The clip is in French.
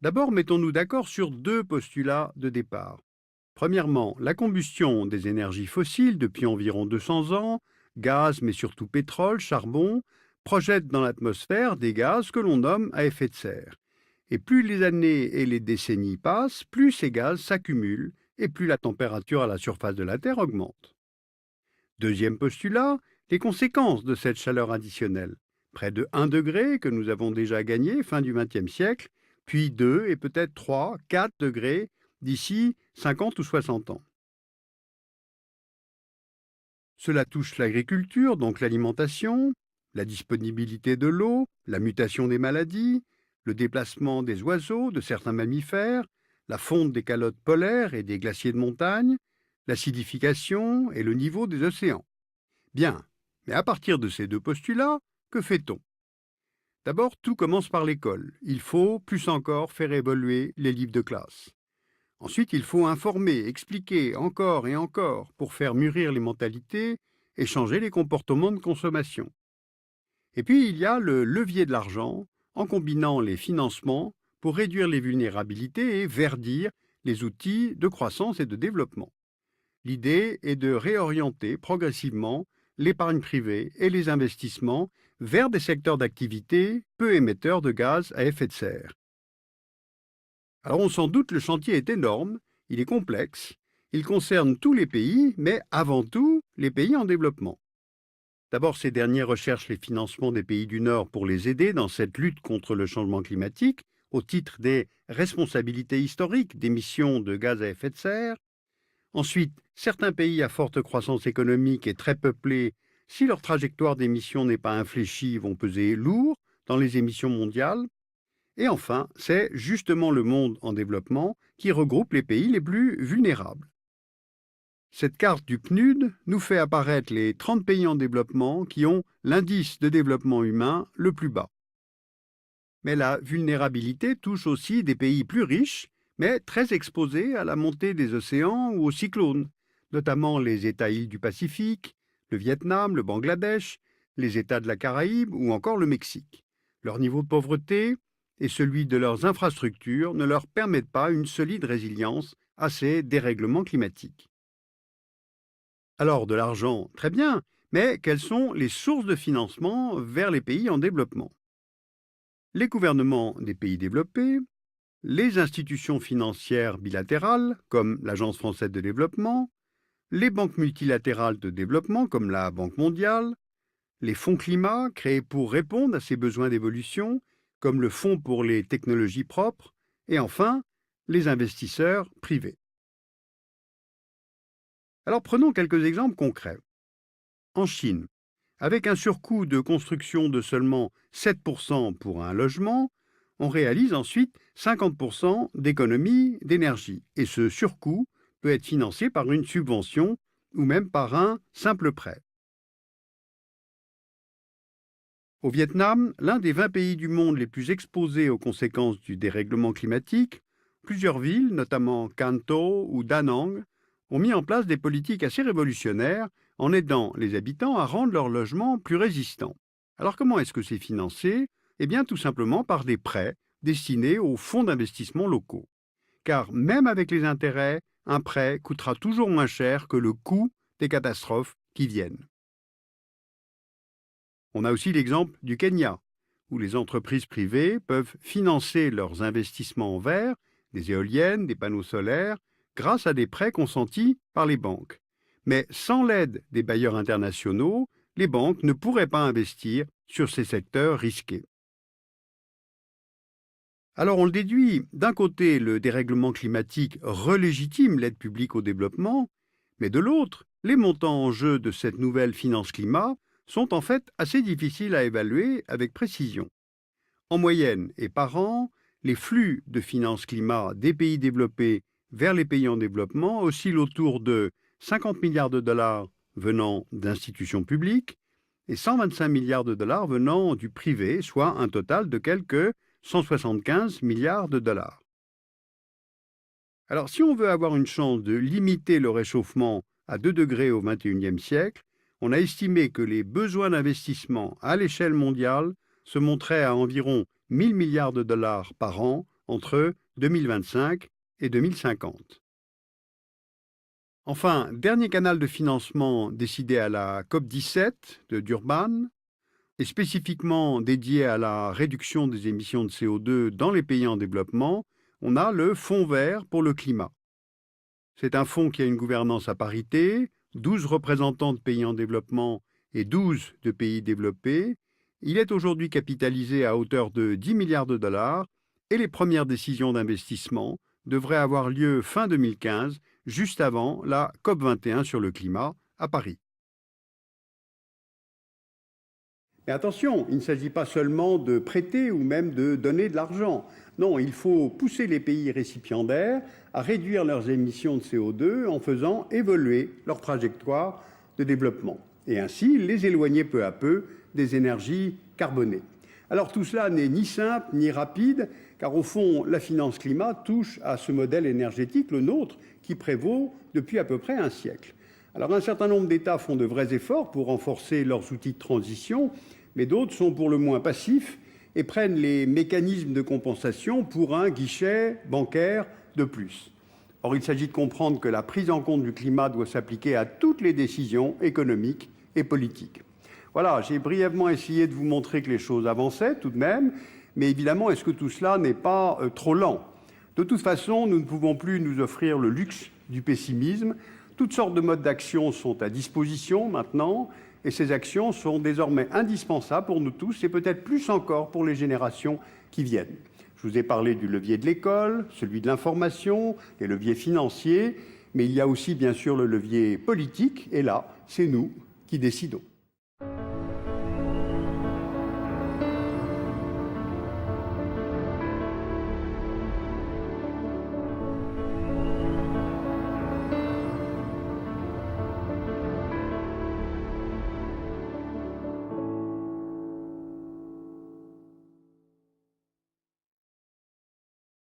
D'abord, mettons-nous d'accord sur deux postulats de départ. Premièrement, la combustion des énergies fossiles depuis environ 200 ans, gaz mais surtout pétrole, charbon, projette dans l'atmosphère des gaz que l'on nomme à effet de serre. Et plus les années et les décennies passent, plus ces gaz s'accumulent et plus la température à la surface de la Terre augmente. Deuxième postulat, les conséquences de cette chaleur additionnelle. Près de 1 degré que nous avons déjà gagné fin du XXe siècle, puis 2 et peut-être 3, 4 degrés d'ici 50 ou 60 ans. Cela touche l'agriculture, donc l'alimentation, la disponibilité de l'eau, la mutation des maladies, le déplacement des oiseaux, de certains mammifères, la fonte des calottes polaires et des glaciers de montagne, l'acidification et le niveau des océans. Bien, mais à partir de ces deux postulats, que fait-on? D'abord, tout commence par l'école. Il faut, plus encore, faire évoluer les livres de classe. Ensuite, il faut informer, expliquer encore et encore pour faire mûrir les mentalités et changer les comportements de consommation. Et puis, il y a le levier de l'argent, en combinant les financements pour réduire les vulnérabilités et verdir les outils de croissance et de développement. L'idée est de réorienter progressivement l'épargne privée et les investissements vers des secteurs d'activité peu émetteurs de gaz à effet de serre. Alors on s'en doute, le chantier est énorme, il est complexe, il concerne tous les pays, mais avant tout les pays en développement. D'abord, ces derniers recherchent les financements des pays du Nord pour les aider dans cette lutte contre le changement climatique, au titre des responsabilités historiques d'émissions de gaz à effet de serre. Ensuite, certains pays à forte croissance économique et très peuplés, si leur trajectoire d'émissions n'est pas infléchie, vont peser lourd dans les émissions mondiales. Et enfin, c'est justement le monde en développement qui regroupe les pays les plus vulnérables. Cette carte du PNUD nous fait apparaître les 30 pays en développement qui ont l'indice de développement humain le plus bas. Mais la vulnérabilité touche aussi des pays plus riches, mais très exposés à la montée des océans ou aux cyclones, notamment les États-îles du Pacifique, le Vietnam, le Bangladesh, les États de la Caraïbe ou encore le Mexique. Leur niveau de pauvreté et celui de leurs infrastructures ne leur permettent pas une solide résilience à ces dérèglements climatiques. Alors, de l'argent, très bien, mais quelles sont les sources de financement vers les pays en développement? Les gouvernements des pays développés, les institutions financières bilatérales, comme l'Agence française de développement, les banques multilatérales de développement, comme la Banque mondiale, les fonds climat créés pour répondre à ces besoins d'évolution, comme le Fonds pour les technologies propres, et enfin, les investisseurs privés. Alors prenons quelques exemples concrets. En Chine, avec un surcoût de construction de seulement 7% pour un logement, on réalise ensuite 50% d'économie d'énergie. Et ce surcoût peut être financé par une subvention ou même par un simple prêt. Au Vietnam, l'un des 20 pays du monde les plus exposés aux conséquences du dérèglement climatique, plusieurs villes, notamment Can Tho ou Da Nang, ont mis en place des politiques assez révolutionnaires en aidant les habitants à rendre leurs logements plus résistants. Alors comment est-ce que c'est financé? Eh bien tout simplement par des prêts destinés aux fonds d'investissement locaux. Car même avec les intérêts, un prêt coûtera toujours moins cher que le coût des catastrophes qui viennent. On a aussi l'exemple du Kenya, où les entreprises privées peuvent financer leurs investissements en verre, des éoliennes, des panneaux solaires, grâce à des prêts consentis par les banques. Mais sans l'aide des bailleurs internationaux, les banques ne pourraient pas investir sur ces secteurs risqués. Alors on le déduit, d'un côté, le dérèglement climatique relégitime l'aide publique au développement, mais de l'autre, les montants en jeu de cette nouvelle finance climat sont en fait assez difficiles à évaluer avec précision. En moyenne et par an, les flux de finance climat des pays développés vers les pays en développement oscillent autour de 50 milliards de dollars venant d'institutions publiques et 125 milliards de dollars venant du privé, soit un total de quelques 175 milliards de dollars. Alors, si on veut avoir une chance de limiter le réchauffement à 2 degrés au XXIe siècle, on a estimé que les besoins d'investissement à l'échelle mondiale se montraient à environ 1 000 milliards de dollars par an entre 2025 et 2050. Enfin, dernier canal de financement décidé à la COP17 de Durban, et spécifiquement dédié à la réduction des émissions de CO2 dans les pays en développement, on a le Fonds vert pour le climat. C'est un fonds qui a une gouvernance à parité, 12 représentants de pays en développement et 12 de pays développés. Il est aujourd'hui capitalisé à hauteur de 10 milliards de dollars et les premières décisions d'investissement devraient avoir lieu fin 2015, juste avant la COP21 sur le climat à Paris. Mais attention, il ne s'agit pas seulement de prêter ou même de donner de l'argent. Non, il faut pousser les pays récipiendaires à réduire leurs émissions de CO2 en faisant évoluer leur trajectoire de développement et ainsi les éloigner peu à peu des énergies carbonées. Alors tout cela n'est ni simple ni rapide, car au fond, la finance climat touche à ce modèle énergétique, le nôtre, qui prévaut depuis à peu près un siècle. Alors un certain nombre d'États font de vrais efforts pour renforcer leurs outils de transition, mais d'autres sont pour le moins passifs et prennent les mécanismes de compensation pour un guichet bancaire de plus. Or, il s'agit de comprendre que la prise en compte du climat doit s'appliquer à toutes les décisions économiques et politiques. Voilà, j'ai brièvement essayé de vous montrer que les choses avançaient tout de même, mais évidemment, est-ce que tout cela n'est pas trop lent? De toute façon, nous ne pouvons plus nous offrir le luxe du pessimisme. Toutes sortes de modes d'action sont à disposition maintenant, et ces actions sont désormais indispensables pour nous tous, et peut-être plus encore pour les générations qui viennent. Je vous ai parlé du levier de l'école, celui de l'information, les leviers financiers, mais il y a aussi bien sûr le levier politique, et là, c'est nous qui décidons.